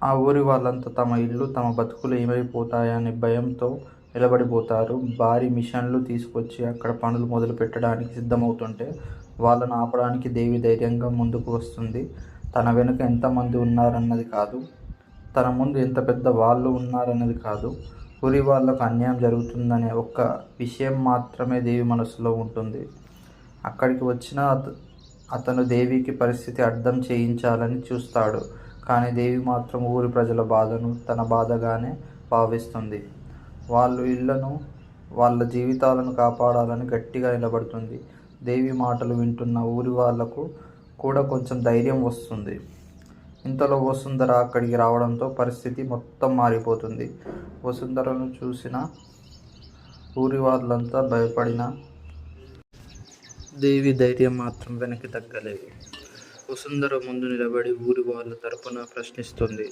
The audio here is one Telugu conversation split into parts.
ఆ ఊరి వాళ్ళంతా తమ ఇల్లు, తమ బతుకులు ఏమైపోతాయనే భయంతో నిలబడిపోతారు. భారీ మిషన్లు తీసుకొచ్చి అక్కడ పనులు మొదలు పెట్టడానికి సిద్ధమవుతుంటే వాళ్ళను ఆపడానికి దేవి ధైర్యంగా ముందుకు వస్తుంది. తన వెనుక ఎంతమంది ఉన్నారన్నది కాదు, తన ముందు ఎంత పెద్ద వాళ్ళు ఉన్నారన్నది కాదు, ఊరి వాళ్ళకు అన్యాయం జరుగుతుందనే ఒక్క విషయం మాత్రమే దేవి మనసులో ఉంటుంది. అక్కడికి వచ్చిన అతను దేవికి పరిస్థితి అర్థం చేయించాలని చూస్తాడు. కానీ దేవి మాత్రం ఊరి ప్రజల బాధను తన బాధగానే భావిస్తుంది. వాళ్ళ ఇళ్లను, వాళ్ళ జీవితాలను కాపాడాలని గట్టిగా నిలబడుతుంది. దేవి మాటలు వింటున్న ఊరి వాళ్లకు కూడా కొంచెం ధైర్యం వస్తుంది. ఇంతలో వసుంధర అక్కడికి రావడంతో పరిస్థితి మొత్తం మారిపోతుంది. వసుంధరను చూసిన ఊరి వాళ్ళంతా భయపడిన దేవి ధైర్యం మాత్రం వెనక్కి తగ్గలేదు. వసుంధర ముందు నిలబడి ఊరి వాళ్ళ తరపున ప్రశ్నిస్తుంది.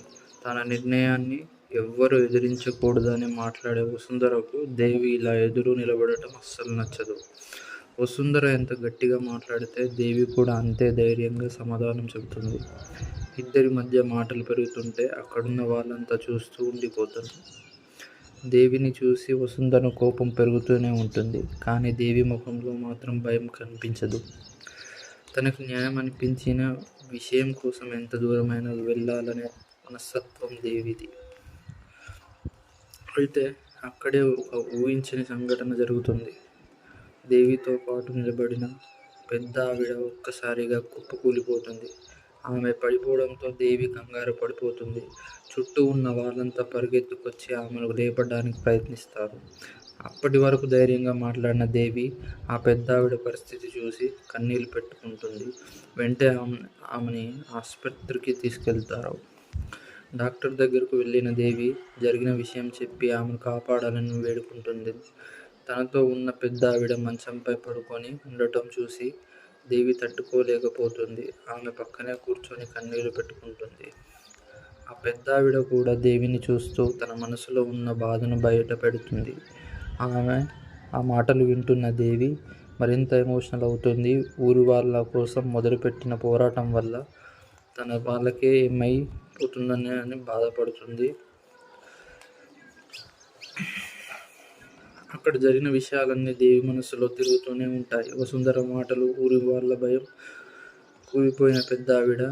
తన నిర్ణయాన్ని ఎవ్వరూ ఎదిరించకూడదని మాట్లాడే వసుంధరకు దేవి ఇలా ఎదురు నిలబడటం అస్సలు నచ్చదు. వసుంధర ఎంత గట్టిగా మాట్లాడితే దేవి కూడా అంతే ధైర్యంగా సమాధానం చెబుతుంది. ఇద్దరి మధ్య మాటలు పెరుగుతుంటే అక్కడున్న వాళ్ళంతా చూస్తూ ఉండిపోతారు. దేవిని చూసి వసుంధర కోపం పెరుగుతూనే ఉంటుంది. కానీ దేవి ముఖంలో మాత్రం భయం కనిపించదు. తనకు న్యాయం అనిపించిన విషయం కోసం ఎంత దూరమైనా వెళ్ళాలనే మనస్తత్వం దేవిది. అయితే అక్కడే ఒక ఊహించని సంఘటన జరుగుతుంది. దేవితో పాటు నిలబడిన పెద్ద ఆవిడ ఒక్కసారిగా కుప్పకూలిపోతుంది. ఆమె పడిపోవడంతో దేవి కంగారు పడిపోతుంది. చుట్టూ ఉన్న వాళ్ళంతా పరిగెత్తుకొచ్చి ఆమెను లేపడానికి ప్రయత్నిస్తారు. అప్పటి వరకు ధైర్యంగా మాట్లాడిన దేవి ఆ పెద్దావిడ పరిస్థితి చూసి కన్నీళ్లు పెట్టుకుంటుంది. వెంటనే ఆమెని ఆసుపత్రికి తీసుకెళ్తారు. డాక్టర్ దగ్గరకు వెళ్ళిన దేవి జరిగిన విషయం చెప్పి ఆమెను కాపాడాలని వేడుకుంటుంది. తనతో ఉన్న పెద్ద ఆవిడ మంచంపై పడుకొని ఉండటం చూసి దేవి తట్టుకోలేకపోతుంది. ఆమె పక్కనే కూర్చొని కన్నీళ్లు పెట్టుకుంటుంది. ఆ పెద్దావిడ కూడా దేవిని చూస్తూ తన మనసులో ఉన్న బాధను బయట పెడుతుంది. ఆమె ఆ మాటలు వింటున్న దేవి మరింత ఎమోషనల్ అవుతుంది. ఊరి వాళ్ళ కోసం మొదలుపెట్టిన పోరాటం వల్ల తన వాళ్ళకే ఏమైపోతుందని బాధపడుతుంది. అక్కడ జరిగిన విషయాలన్నీ దేవి మనసులో తిరుగుతూనే ఉంటాయి. వసుంధర మాటలు, ఊరి వాళ్ళ భయం, కూలిపోయిన పెద్ద ఆవిడ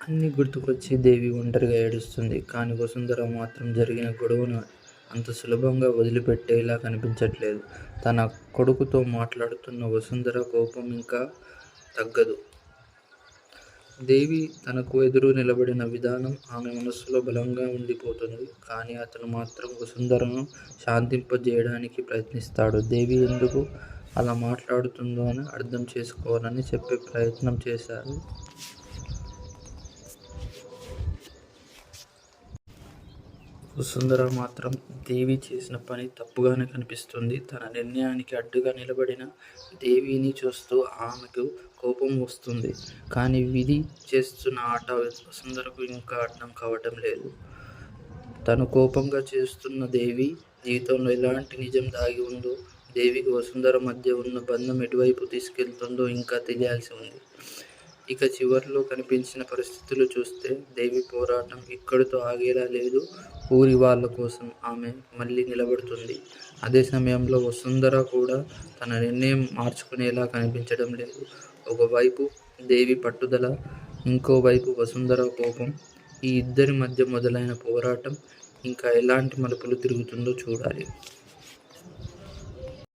అన్నీ గుర్తుకొచ్చి దేవి ఒంటరిగా ఏడుస్తుంది. కానీ వసుంధర మాత్రం జరిగిన గొడవను అంత సులభంగా వదిలిపెట్టేలా కనిపించట్లేదు. తన కొడుకుతో మాట్లాడుతున్న వసుంధర కోపం ఇంకా తగ్గదు. దేవి తనకు ఎదురు నిలబడిన విధానం ఆమె మనస్సులో బలంగా ఉండిపోతుంది. కానీ అతను మాత్రం వసుంధరను శాంతింపజేయడానికి ప్రయత్నిస్తాడు. దేవి ఎందుకు అలా మాట్లాడుతుందో అని అర్థం చేసుకోవాలని చెప్పే ప్రయత్నం చేశారు. వసుంధర మాత్రం దేవి చేసిన పని తప్పుగానే కనిపిస్తుంది. తన నిర్ణయానికి అడ్డుగా నిలబడిన దేవిని చూస్తూ ఆమెకు కోపం వస్తుంది. కానీ విధి చేస్తున్న ఆట వసుంధరకు ఇంకా అర్థం కావటం లేదు. తను కోపంగా చేస్తున్న దేవి జీవితంలో ఎలాంటి నిజం దాగి ఉందో, దేవికి వసుంధర మధ్య ఉన్న బంధం ఎటువైపు తీసుకెళ్తుందో ఇంకా తెలియాల్సి ఉంది. ఇక చివరిలో కనిపించిన పరిస్థితులు చూస్తే దేవి పోరాటం ఇక్కడితో ఆగేలా లేదు. ఊరి వాళ్ళ కోసం ఆమె మళ్ళీ నిలబడుతుంది. అదే సమయంలో వసుంధర కూడా తన నిర్ణయం మార్చుకునేలా కనిపించడం లేదు. ఒకవైపు దేవి పట్టుదల, ఇంకోవైపు వసుంధర కోపం. ఈ ఇద్దరి మధ్య మొదలైన పోరాటం ఇంకా ఎలాంటి మలుపులు తిరుగుతుందో చూడాలి.